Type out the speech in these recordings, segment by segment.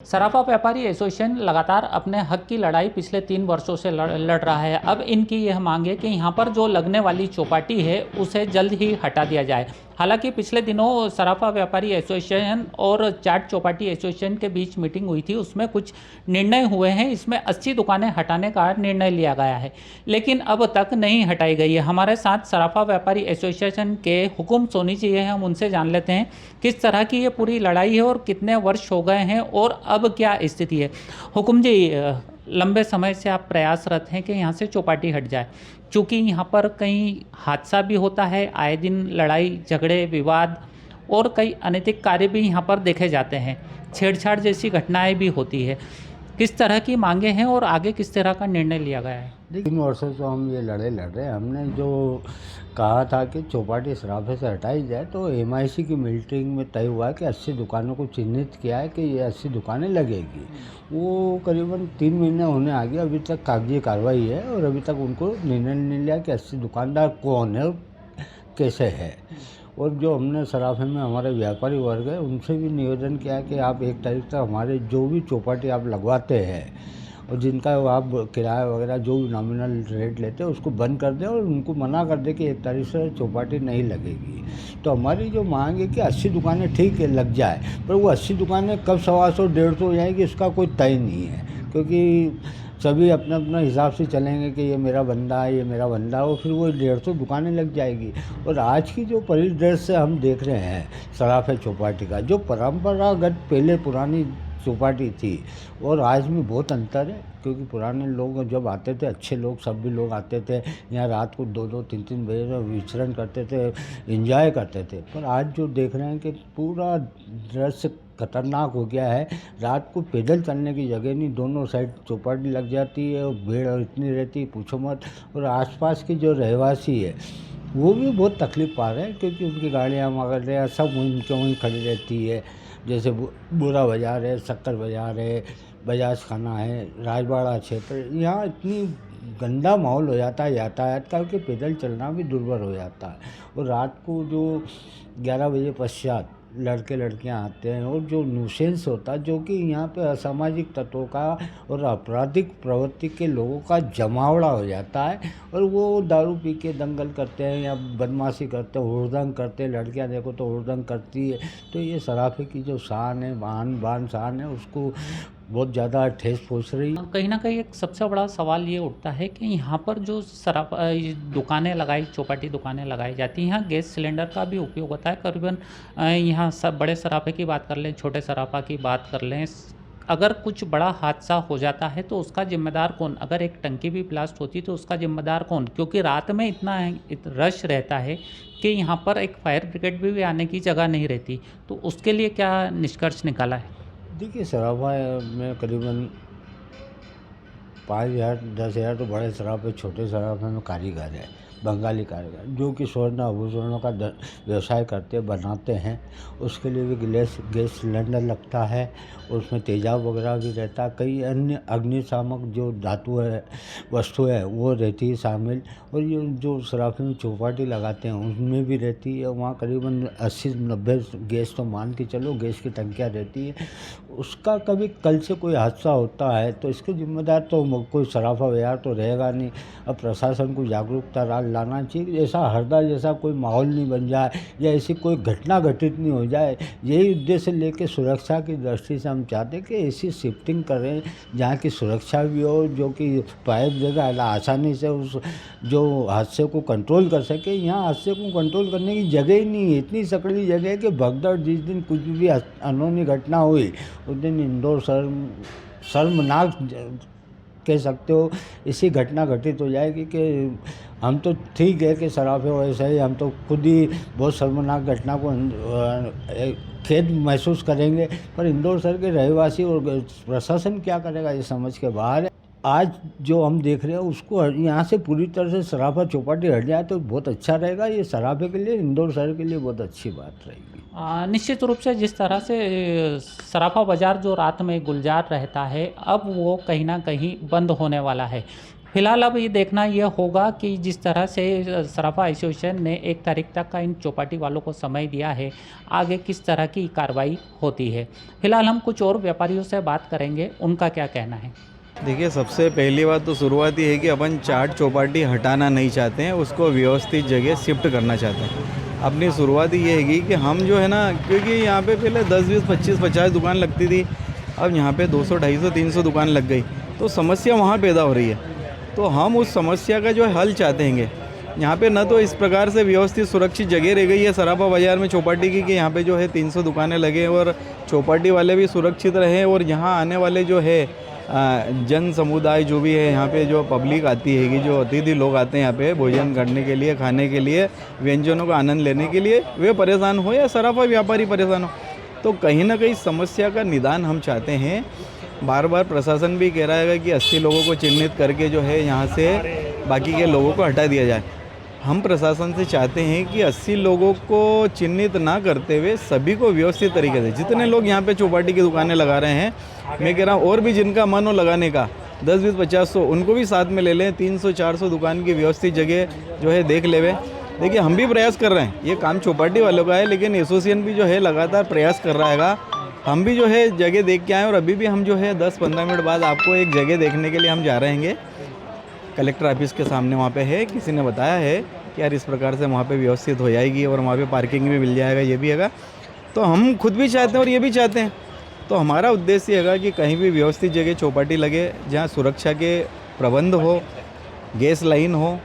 सराफा व्यापारी एसोसिएशन लगातार अपने हक की लड़ाई पिछले 3 वर्षों से लड़ रहा है। अब इनकी यह मांग है कि यहाँ पर जो लगने वाली चौपाटी है उसे जल्द ही हटा दिया जाए। हालांकि पिछले दिनों सराफा व्यापारी एसोसिएशन और चाट चौपाटी एसोसिएशन के बीच मीटिंग हुई थी, उसमें कुछ निर्णय हुए हैं। इसमें 80 दुकानें हटाने का निर्णय लिया गया है, लेकिन अब तक नहीं हटाई गई है। हमारे साथ सराफा व्यापारी एसोसिएशन के हुकुम सोनी जी हैं, हम उनसे जान लेते हैं किस तरह की ये पूरी लड़ाई है और कितने वर्ष हो गए हैं और अब क्या स्थिति है। हुकुम जी, लंबे समय से आप प्रयासरत हैं कि यहाँ से चौपाटी हट जाए, क्योंकि यहाँ पर कहीं हादसा भी होता है, आए दिन लड़ाई झगड़े विवाद और कई अनैतिक कार्य भी यहाँ पर देखे जाते हैं, छेड़छाड़ जैसी घटनाएं भी होती है। किस तरह की मांगे हैं और आगे किस तरह का निर्णय लिया गया है? 3 वर्षों से हम ये लड़ रहे हैं। हमने जो कहा था कि चौपाटी सराफे से हटाई जाए, तो एमआईसी की मीटिंग में तय हुआ कि 80 दुकानों को चिन्हित किया है कि ये 80 दुकानें लगेगी। वो करीबन 3 महीने होने आ गए, अभी तक कागजी कार्रवाई है और अभी तक उनको निर्णय नहीं लिया कि 80 दुकानदार कौन है और कैसे है। और जो हमने सराफे में हमारे व्यापारी वर्ग है उनसे भी निवेदन किया कि आप 1 तारीख तक हमारे जो भी चौपाटी आप लगवाते हैं और जिनका आप किराया वगैरह जो भी नॉमिनल रेट लेते हैं उसको बंद कर दें और उनको मना कर दें कि 1 तारीख से चौपाटी नहीं लगेगी। तो हमारी जो मांग है कि 80 दुकानें ठीक है लग जाए, पर वो 80 दुकानें कब 125 150 जाएंगी इसका कोई तय नहीं है, क्योंकि सभी अपने अपने हिसाब से चलेंगे कि ये मेरा बंदा है, ये मेरा बंदा है, और फिर वो 150 दुकानें लग जाएगी। और आज की जो परिदृश्य हम देख रहे हैं सराफे चौपाटी का, जो परंपरागत पहले पुरानी चौपाटी थी और आज में बहुत अंतर है। क्योंकि पुराने लोग जब आते थे, अच्छे लोग सब भी लोग आते थे यहाँ, रात को 2-2 3-3 बजे विचरण करते थे, एंजॉय करते थे। पर आज जो देख रहे हैं कि पूरा दृश्य खतरनाक हो गया है। रात को पैदल चलने की जगह नहीं, दोनों साइड चौपाटी लग जाती है और भीड़ इतनी रहती है पूछो मत। और आसपास के जो रहवासी है वो भी बहुत तकलीफ पा रहे हैं, क्योंकि उनकी गाड़ियाँ वगैरह सब उनके वहीं खड़ी रहती है। जैसे बुरा बाज़ार है, शक्कर बाज़ार है, बजाज खाना है, राजवाड़ा क्षेत्र, यहाँ इतनी गंदा माहौल हो जाता है यातायात का कि पैदल चलना भी दुर्भर हो जाता है। और रात को जो 11 बजे पश्चात लड़के लड़कियां आते हैं और जो न्यूसेंस होता है, जो कि यहाँ पे असामाजिक तत्वों का और आपराधिक प्रवृत्ति के लोगों का जमावड़ा हो जाता है, और वो दारू पी के दंगल करते हैं या बदमाशी करते हैं, हुड़दंग करते हैं। लड़कियां देखो तो हुड़दंग करती है। तो ये सराफे की जो शान है, बान शान है, उसको बहुत ज़्यादा ठेस पहुँच रही है। कहीं ना कहीं एक सबसे बड़ा सवाल ये उठता है कि यहाँ पर जो ये दुकानें लगाई, चौपाटी दुकानें लगाई जाती हैं, यहाँ गैस सिलेंडर का भी उपयोग होता है। करीबन यहाँ सब बड़े सराफे की बात कर लें, छोटे सराफा की बात कर लें, अगर कुछ बड़ा हादसा हो जाता है तो उसका जिम्मेदार कौन? अगर एक टंकी भी ब्लास्ट होती तो उसका जिम्मेदार कौन? क्योंकि रात में इतना रश रहता है कि यहाँ पर एक फायर ब्रिगेड भी आने की जगह नहीं रहती। तो उसके लिए क्या निष्कर्ष निकाला है? देखिए, सराफा में करीबन 5,000 10,000 तो बड़े सराफे, छोटे सराफे में कारीगर है, बंगाली कारीगर, जो कि स्वर्ण आभूषणों का व्यवसाय करते बनाते हैं। उसके लिए भी गैस सिलेंडर लगता है, उसमें तेजाब वगैरह भी रहता है, कई अन्य अग्निशामक जो धातु है, वस्तु है, वो रहती है शामिल। और ये जो सराफे में चौपाटी लगाते हैं उनमें भी रहती है। वहाँ करीबन 80-90 गैस तो मान के चलो गैस की टंकियाँ रहती है। उसका कभी कल से कोई हादसा होता है तो इसके जिम्मेदार तो कोई सराफा बाज़ार तो रहेगा नहीं। अब प्रशासन को जागरूकता लाना चाहिए, ऐसा हरदा जैसा कोई माहौल नहीं बन जाए या ऐसी कोई घटना घटित नहीं हो जाए। यही उद्देश्य लेके सुरक्षा की दृष्टि से हम चाहते हैं कि ऐसी शिफ्टिंग करें जहाँ की सुरक्षा भी हो, जो कि पाइप जगह आसानी से उस जो हादसे को कंट्रोल कर सके। यहाँ हादसे को कंट्रोल करने की जगह ही नहीं है, इतनी सकड़ी जगह है कि भगदड़ जिस दिन कुछ भी अनहोनी घटना हुई उस दिन इंदौर शर्मनाक कह सकते हो इसी घटना घटित हो जाएगी। कि हम तो ठीक है कि सराफे वैसे ही, हम तो खुद ही बहुत शर्मनाक घटना को खेद महसूस करेंगे, पर इंदौर शहर के रहवासी और प्रशासन क्या करेगा ये समझ के बाहर है। आज जो हम देख रहे हैं उसको यहाँ से पूरी तरह से सराफा चौपाटी हट जाए तो बहुत अच्छा रहेगा। ये सराफे के लिए, इंदौर शहर के लिए बहुत अच्छी बात रहेगी। निश्चित रूप से जिस तरह से सराफा बाज़ार जो रात में गुलजार रहता है, अब वो कहीं ना कहीं बंद होने वाला है। फिलहाल अब ये देखना ये होगा कि जिस तरह से सराफा एसोसिएशन ने 1 तारीख तक का इन चौपाटी वालों को समय दिया है, आगे किस तरह की कार्रवाई होती है। फिलहाल हम कुछ और व्यापारियों से बात करेंगे, उनका क्या कहना है। देखिए, सबसे पहली बात तो शुरुआत ये है कि अपन चाट चौपाटी हटाना नहीं चाहते हैं, उसको व्यवस्थित जगह शिफ्ट करना चाहते हैं। अपनी शुरुआत ये हैगी कि हम जो है ना, क्योंकि यहाँ पे पहले 10, 20, 25, 50 दुकान लगती थी, अब यहाँ पे 200, 250, 300 दुकान लग गई, तो समस्या वहाँ पैदा हो रही है। तो हम उस समस्या का जो है हल चाहते हैं। यहाँ पे न तो इस प्रकार से व्यवस्थित सुरक्षित जगह रह गई है सराफा बाज़ार में चौपाटी की, कि यहाँ पे जो है 300 दुकानें लगे और चौपाटी वाले भी सुरक्षित रहें, और यहाँ आने वाले जो है जन समुदाय जो भी है, यहाँ पे जो पब्लिक आती है, जो अतिथि लोग आते हैं यहाँ पे भोजन करने के लिए, खाने के लिए, व्यंजनों का आनंद लेने के लिए, वे परेशान हो या सराफा व्यापारी परेशान हो, तो कहीं ना कहीं समस्या का निदान हम चाहते हैं। बार बार प्रशासन भी कह रहा है कि 80 लोगों को चिन्हित करके जो है यहाँ से बाकी के लोगों को हटा दिया जाए। हम प्रशासन से चाहते हैं कि 80 लोगों को चिन्हित ना करते हुए सभी को व्यवस्थित तरीके से, जितने लोग यहाँ पे चौपाटी की दुकानें लगा रहे हैं, मैं कह रहा हूँ और भी जिनका मन हो लगाने का 10, 20, 50, 100 उनको भी साथ में ले लें। 300, 400 दुकान की व्यवस्थित जगह जो है देख लेवे। देखिए, हम भी प्रयास कर रहे हैं, ये काम चौपाटी वालों का है, लेकिन एसोसिएशन भी जो है लगातार प्रयास कर रहा है। हम भी जो है जगह देख के आए, और अभी भी हम जो है 10-15 मिनट बाद आपको एक जगह देखने के लिए हम जा रहे हैं। कलेक्टर ऑफिस के सामने वहाँ पे है, किसी ने बताया है कि यार इस प्रकार से वहाँ पे व्यवस्थित हो जाएगी और वहाँ पे पार्किंग भी मिल जाएगा, ये भी हैगा। तो हम खुद भी चाहते हैं और ये भी चाहते हैं। तो हमारा उद्देश्य हैगा कि कहीं भी व्यवस्थित जगह चौपाटी लगे, जहाँ सुरक्षा के प्रबंध हो, गैस लाइन हो,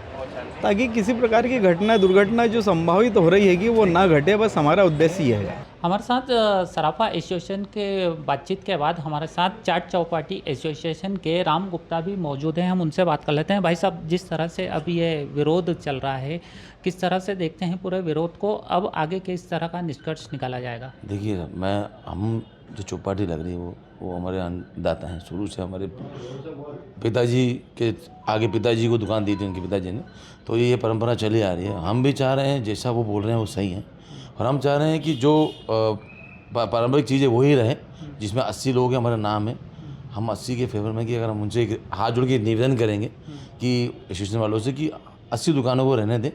ताकि किसी प्रकार की घटना दुर्घटना जो संभावित हो रही है वो ना घटे। बस हमारा उद्देश्य ये है। हमारे साथ सराफा एसोसिएशन के बातचीत के बाद हमारे साथ चाट चौपाटी एसोसिएशन के राम गुप्ता भी मौजूद हैं, हम उनसे बात कर लेते हैं। भाई साहब, जिस तरह से अब ये विरोध चल रहा है, किस तरह से देखते हैं पूरे विरोध को, अब आगे किस तरह का निष्कर्ष निकाला जाएगा? देखिए, हम जो चौपाटी लग रही है वो हमारे अन्नदाता हैं। शुरू से हमारे पिताजी के आगे पिताजी को दुकान दी थी उनके पिताजी ने, तो ये परंपरा चली आ रही है। हम भी चाह रहे हैं जैसा वो बोल रहे हैं वो सही है, और हम चाह रहे हैं कि जो पारंपरिक चीज़ें वही रहे, जिसमें 80 लोग हैं, हमारा नाम है। हम 80 के फेवर में कि अगर हम उनसे हाथ जोड़ के निवेदन करेंगे कि एसोसिएशन वालों से कि 80 दुकानों को रहने दें,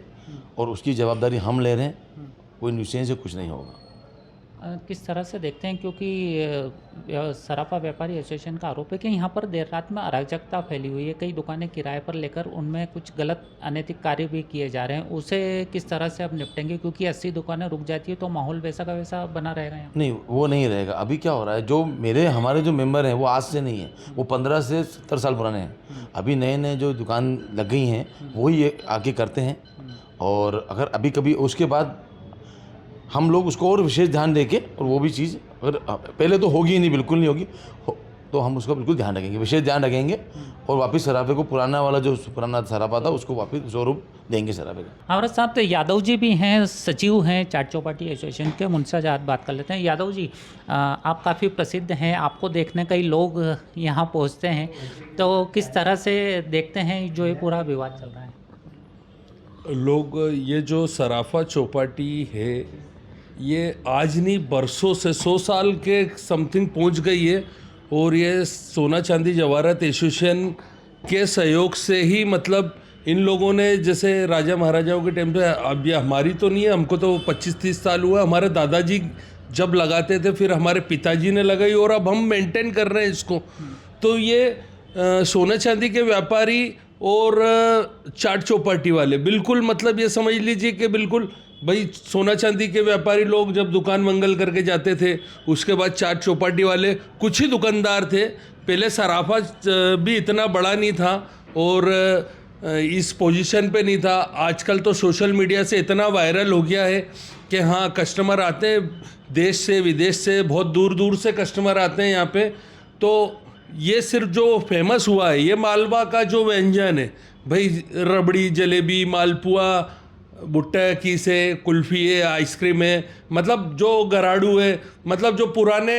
और उसकी जवाबदारी हम ले रहे हैं, कोई नुकसान से कुछ नहीं होगा। किस तरह से देखते हैं, क्योंकि सराफा व्यापारी एसोसिएशन का आरोप है कि यहाँ पर देर रात में अराजकता फैली हुई है, कई दुकानें किराए पर लेकर उनमें कुछ गलत अनैतिक कार्य भी किए जा रहे हैं, उसे किस तरह से अब निपटेंगे? क्योंकि 80 दुकानें रुक जाती है तो माहौल वैसा का वैसा बना रहेगा यहाँ? नहीं, वो नहीं रहेगा। अभी क्या हो रहा है, जो हमारे जो मेंबर हैं वो आज से नहीं है, वो 15 से 70 साल पुराने हैं। अभी नए नए जो दुकान लग गई हैं वही आके करते हैं, और अगर अभी कभी उसके बाद हम लोग उसको और विशेष ध्यान देके, और वो भी चीज़ अगर पहले तो होगी ही नहीं, बिल्कुल नहीं होगी, तो हम उसका बिल्कुल ध्यान रखेंगे, विशेष ध्यान रखेंगे, और वापस सराफे को पुराना वाला जो पुराना सराफा था उसको वापस स्वरूप देंगे सराफे का। हमारे साथ यादव जी भी हैं, सचिव हैं चाट चौपाटी एसोसिएशन के, उनसे आज बात कर लेते हैं। यादव जी, आप काफ़ी प्रसिद्ध हैं, आपको देखने कई लोग यहाँ पहुँचते हैं, तो किस तरह से देखते हैं जो ये पूरा विवाद चल रहा है? लोग ये जो सराफा चौपाटी है ये आज नहीं बरसों से 100 साल के समथिंग पहुंच गई है, और ये सोना चांदी जवाहरात एसोसिएशन के सहयोग से ही, मतलब इन लोगों ने जैसे राजा महाराजाओं के टाइम पे, अब ये हमारी तो नहीं है, हमको तो 25-30 साल हुआ, हमारे दादाजी जब लगाते थे, फिर हमारे पिताजी ने लगाई, और अब हम मेंटेन कर रहे हैं इसको। तो ये सोना चांदी के व्यापारी और चाट चौपाटी वाले बिल्कुल, मतलब ये समझ लीजिए कि बिल्कुल भाई, सोना चांदी के व्यापारी लोग जब दुकान मंगल करके जाते थे, उसके बाद चाट चौपाटी वाले कुछ ही दुकानदार थे। पहले सराफा भी इतना बड़ा नहीं था और इस पोजीशन पे नहीं था। आजकल तो सोशल मीडिया से इतना वायरल हो गया है कि हाँ, कस्टमर आते हैं देश से विदेश से, बहुत दूर दूर से कस्टमर आते हैं यहाँ पे। तो ये सिर्फ जो फेमस हुआ है ये मालवा का जो व्यंजन है भाई, रबड़ी, जलेबी, मालपुआ, भुट्टा की से, कुल्फ़ी है, आइसक्रीम है, मतलब जो गराड़ू है, मतलब जो पुराने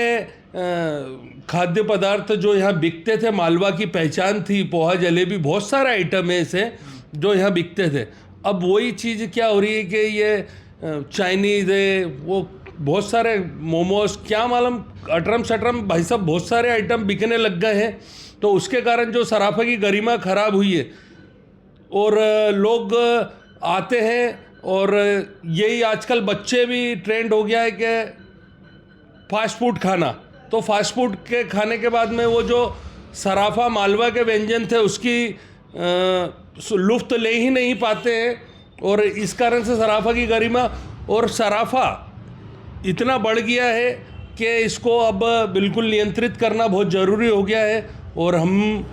खाद्य पदार्थ जो यहाँ बिकते थे, मालवा की पहचान थी, पोहा, जलेबी, बहुत सारे आइटम है ऐसे जो यहाँ बिकते थे। अब वही चीज़ क्या हो रही है कि ये चाइनीज़ है, वो बहुत सारे मोमोज क्या मालूम अटरम शटरम भाई साहब बहुत सारे आइटम बिकने लग गए हैं, तो उसके कारण जो सराफा की गरिमा खराब हुई है और लोग आते हैं और यही आजकल बच्चे भी ट्रेंड हो गया है कि फास्ट फूड खाना, तो फास्ट फूड के खाने के बाद में वो जो सराफा मालवा के व्यंजन थे उसकी लुफ्त ले ही नहीं पाते हैं और इस कारण से सराफा की गरिमा और सराफा इतना बढ़ गया है कि इसको अब बिल्कुल नियंत्रित करना बहुत ज़रूरी हो गया है। और हम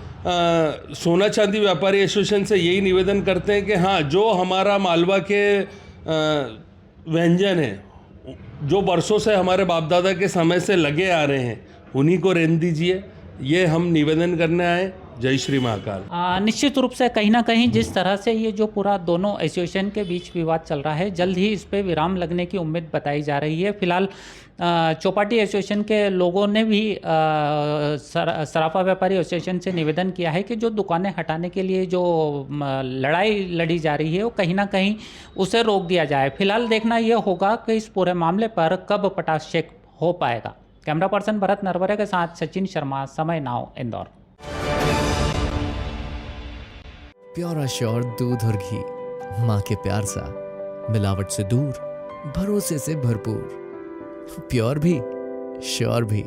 सोना चांदी व्यापारी एसोसिएशन से यही निवेदन करते हैं कि हाँ, जो हमारा मालवा के व्यंजन हैं जो बरसों से हमारे बाप दादा के समय से लगे आ रहे हैं उन्हीं को रहने दीजिए, ये हम निवेदन करने आए। जय श्री महाकाल। निश्चित रूप से कहीं ना कहीं जिस तरह से ये जो पूरा दोनों एसोसिएशन के बीच विवाद चल रहा है, जल्द ही इस पे विराम लगने की उम्मीद बताई जा रही है। फिलहाल चौपाटी एसोसिएशन के लोगों ने भी सराफा व्यापारी एसोसिएशन से निवेदन किया है कि जो दुकानें हटाने के लिए जो लड़ाई लड़ी जा रही है वो कहीं ना कहीं उसे रोक दिया जाए। फिलहाल देखना ये होगा कि इस पूरे मामले पर कब पटाक्षेप हो पाएगा। कैमरा पर्सन भरत नरवरे के साथ सचिन शर्मा, समय नाउ, इंदौर। प्योर श्योर दूध और घी, माँ के प्यार सा, मिलावट से दूर, भरोसे से भरपूर, प्योर भी श्योर भी।